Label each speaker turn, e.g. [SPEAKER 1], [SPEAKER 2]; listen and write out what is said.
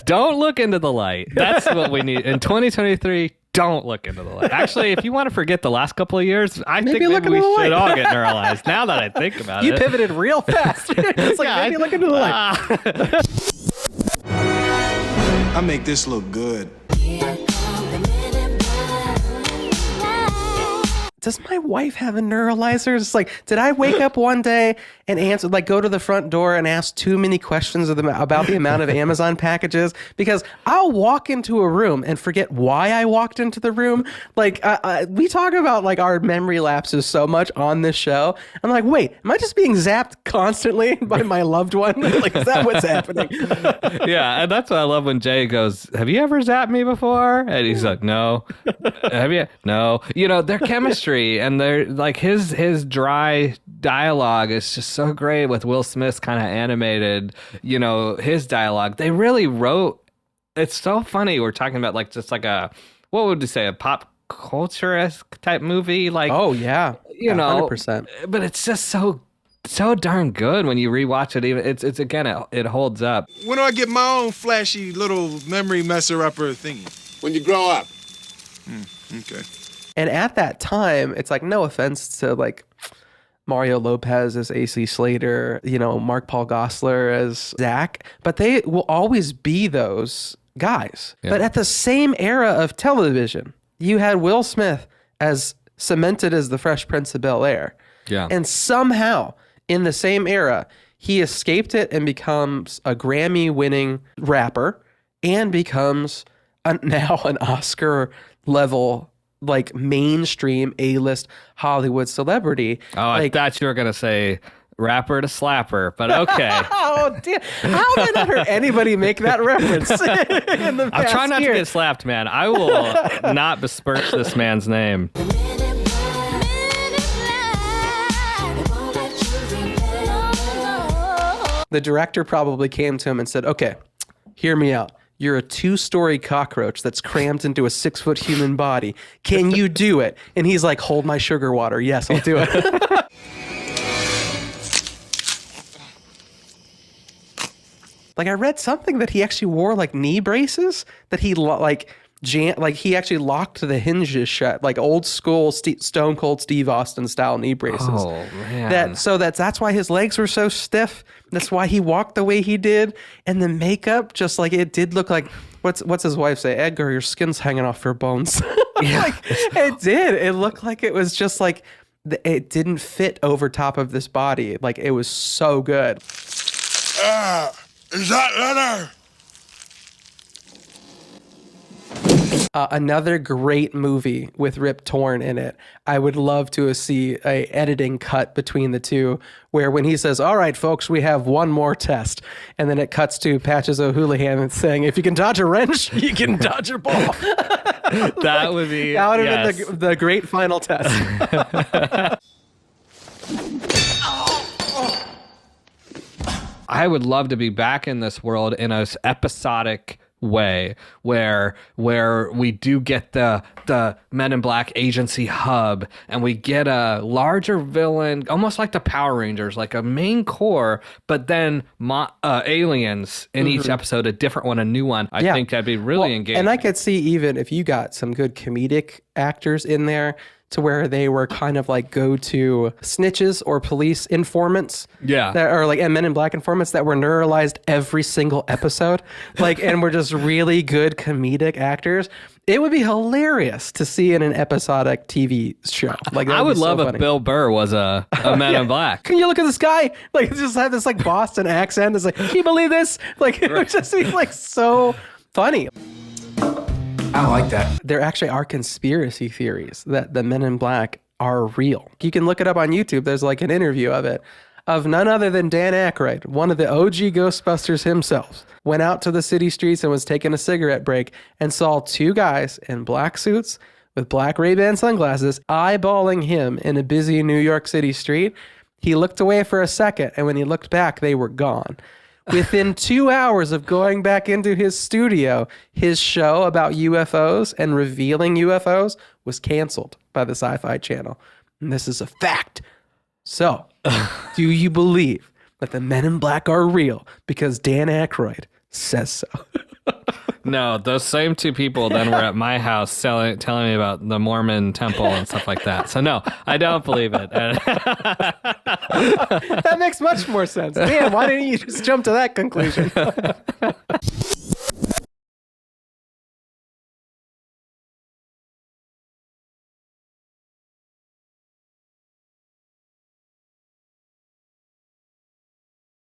[SPEAKER 1] Don't look into the light. That's what we need. In 2023, don't look into the light. Actually, if you want to forget the last couple of years, I think maybe we should all get neuralyzed. Now that I think about it.
[SPEAKER 2] You pivoted real fast. It's like, maybe look into the light.
[SPEAKER 3] I make this look good.
[SPEAKER 2] Does my wife have a neuralyzer? It's like, did I wake up one day and answer, like, go to the front door and ask too many questions about the amount of Amazon packages? Because I'll walk into a room and forget why I walked into the room. Like, we talk about like our memory lapses so much on this show. I'm like, wait, am I just being zapped constantly by my loved one? Like, is that what's happening?
[SPEAKER 1] Yeah, and that's what I love when Jay goes, have you ever zapped me before? And he's like, no. Have you? No. You know, their chemistry and they're like his dry dialogue is just so great with Will Smith's kind of animated, you know, his dialogue. They really wrote, it's so funny. We're talking about like just like a, what would you say, a pop culture-esque type movie? Like,
[SPEAKER 2] oh yeah,
[SPEAKER 1] you know,
[SPEAKER 2] 100%.
[SPEAKER 1] But it's just so darn good when you rewatch it. Even it's again, it holds up.
[SPEAKER 3] When do I get my own flashy little memory messer upper thingy?
[SPEAKER 4] When you grow up.
[SPEAKER 3] Okay.
[SPEAKER 2] And at that time, it's like, no offense to like Mario Lopez as AC Slater, you know, Mark Paul Gosselaar as Zach, but they will always be those guys. Yeah. But at the same era of television, you had Will Smith as cemented as the Fresh Prince of Bel-Air.
[SPEAKER 1] Yeah.
[SPEAKER 2] And somehow in the same era, he escaped it and becomes a Grammy-winning rapper and becomes now an Oscar-level, like, mainstream A-list Hollywood celebrity.
[SPEAKER 1] Oh,
[SPEAKER 2] like,
[SPEAKER 1] I thought you were going to say rapper to slapper, but okay.
[SPEAKER 2] Oh, damn. How did I not heard anybody make that reference in the past
[SPEAKER 1] I'm trying not
[SPEAKER 2] year?
[SPEAKER 1] to get slapped, man. I will not besmirch this man's name.
[SPEAKER 2] The director probably came to him and said, okay, hear me out. You're a 2-story cockroach that's crammed into a 6-foot human body. Can you do it? And he's like, hold my sugar water. Yes, I'll do it. Like, I read something that he actually wore like knee braces that he he actually locked the hinges shut, like old school Stone Cold Steve Austin style knee braces.
[SPEAKER 1] Oh man!
[SPEAKER 2] That's why his legs were so stiff. That's why he walked the way he did. And the makeup, just like, it did look like, what's his wife say? Edgar, your skin's hanging off your bones.
[SPEAKER 1] Yeah.
[SPEAKER 2] Like, it did. It looked like it was just like it didn't fit over top of this body. Like, it was so good.
[SPEAKER 3] Is that leather?
[SPEAKER 2] Another great movie with Rip Torn in it. I would love to see a editing cut between the two where when he says, all right, folks, we have one more test. And then it cuts to Patches O'Houlihan saying, if you can dodge a wrench, you can dodge a ball.
[SPEAKER 1] That would be,
[SPEAKER 2] that would have been the great final test.
[SPEAKER 1] I would love to be back in this world in a episodic way where we do get the Men in Black agency hub and we get a larger villain, almost like the Power Rangers, like a main core, but then aliens in each episode, a different one, a new one. I think that'd be really engaging.
[SPEAKER 2] And I could see, even if you got some good comedic actors in there, to where they were kind of like go-to snitches or police informants.
[SPEAKER 1] Yeah.
[SPEAKER 2] That are like, and Men in Black informants that were neuralyzed every single episode. Like, and were just really good comedic actors. It would be hilarious to see in an episodic TV show. Like,
[SPEAKER 1] I would love if Bill Burr was a Men in Black.
[SPEAKER 2] Can you look at this guy? Like, just have this like Boston accent. It's like, can you believe this? Like, it would just be like so funny.
[SPEAKER 3] I like that.
[SPEAKER 2] There actually are conspiracy theories that the Men in Black are real. You can look it up on YouTube. There's like an interview of it, of none other than Dan Aykroyd, one of the OG Ghostbusters himself, went out to the city streets and was taking a cigarette break and saw 2 guys in black suits with black Ray-Ban sunglasses eyeballing him in a busy New York City street. He looked away for a second, and when he looked back, they were gone. Within 2 hours of going back into his studio, his show about UFOs and revealing UFOs was canceled by the Sci-Fi Channel. And this is a fact. So, do you believe that the Men in Black are real because Dan Aykroyd says so?
[SPEAKER 1] No, those same two people then were at my house telling me about the Mormon temple and stuff like that. So no, I don't believe it.
[SPEAKER 2] That makes much more sense. Damn, why didn't you just jump to that conclusion?